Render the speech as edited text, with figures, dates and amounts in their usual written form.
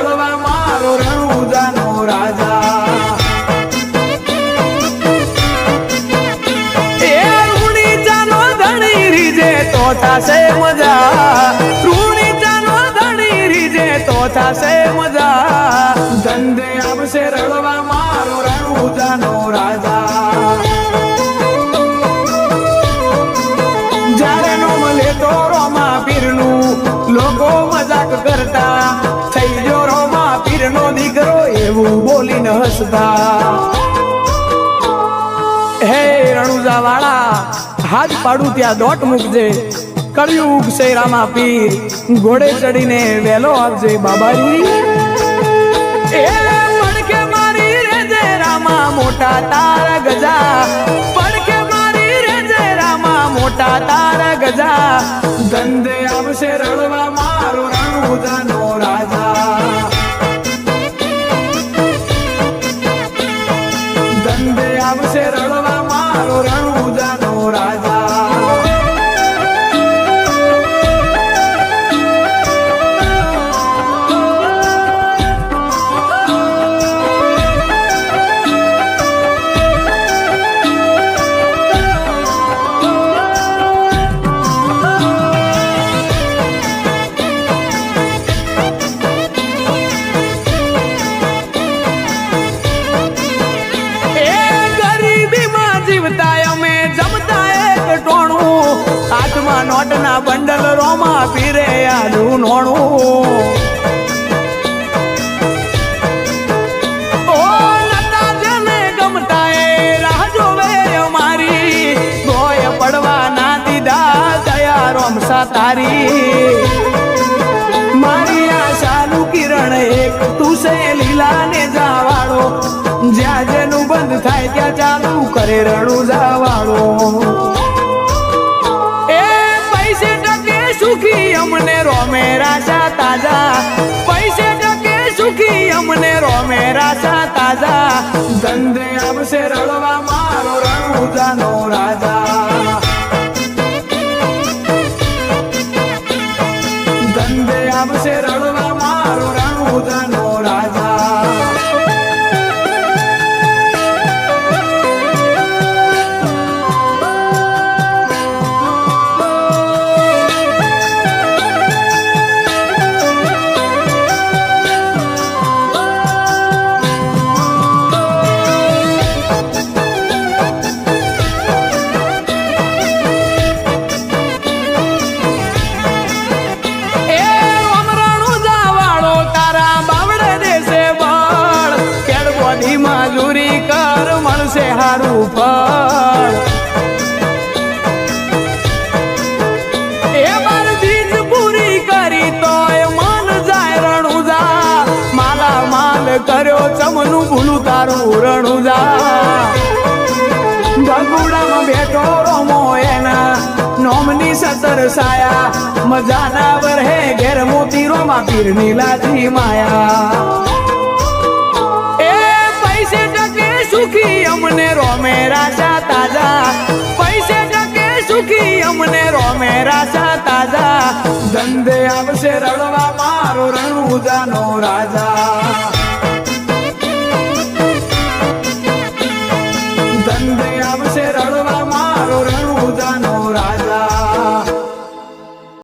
રળવા મારો રણુજાનો રાજા એ રૂણી જાનો ધણી રીજે તો થાશે મજા રૂણી જાનો ધણી રીજે તો થાશે મજા ધંધે આવશે રળવા મારો રણુજાનો રાજા જ્યારે નો મળે તો રોમા પીરનું લોકો મજાક કરતા થઈ ગયો રોમા પીરનો દીકરો એવું બોલીને હસતા હે રણુજા વાળા હાથ પાડું ત્યાં દોટ મૂકજે કળિયુગ છે રામા પીર ઘોડે ચડીને વેલો આવજે બાબાજી એ પડકે મારી રેજે રામા મોટા તારા ગજા પડકે મારી રેજે રામા મોટા તારા ગજા ધંધે આવશે રળવા મારો રણુજાનો રાજા ધંધે આવશે રળવા મારો રણુજાનો રાજા નોટના બંડલ રોમા પીરે આલું નોણું ઓ નતા જેને ગમતા એ રાહ જોવે અમારી ગોય પડવા ના દીધા દયા રોમસા તારી મારી આશાનું કિરણ એક તું છે લીલા ને જાવાળો જ્યાં જેનું બંધ થાય ત્યાં ચાલુ કરે રણુજા વાળો સુખી અમને રોમે રાશા તાજા પૈસે ટકે સુખી અમને રોમે રાશા તાજા ધંધે આવશે રળવા મારો રણુજાનો રાજા ધંધે આવશે રળવા મારો રણુજાનો રાજા મજૂરી કર મળશે હારું ફળ એ બાર બીજ પૂરી કરી તો એ મન જાય રણુજા માલા માલ કર્યો ચમનું ભૂલું તારું રણુજા ભગુડામાં બેઠો રોમો એના નોમની સતર સાયા મજાના વરહે ઘેર મોતી રોમા પીરની લાજી માયા પૈસે ટકે સુખી અમને રોમે રાશા તાજા પૈસે ટકે સુખી અમને રોમે રાશા તાજા ધંધે આવશે રળવા મારો રણુજાનો રાજા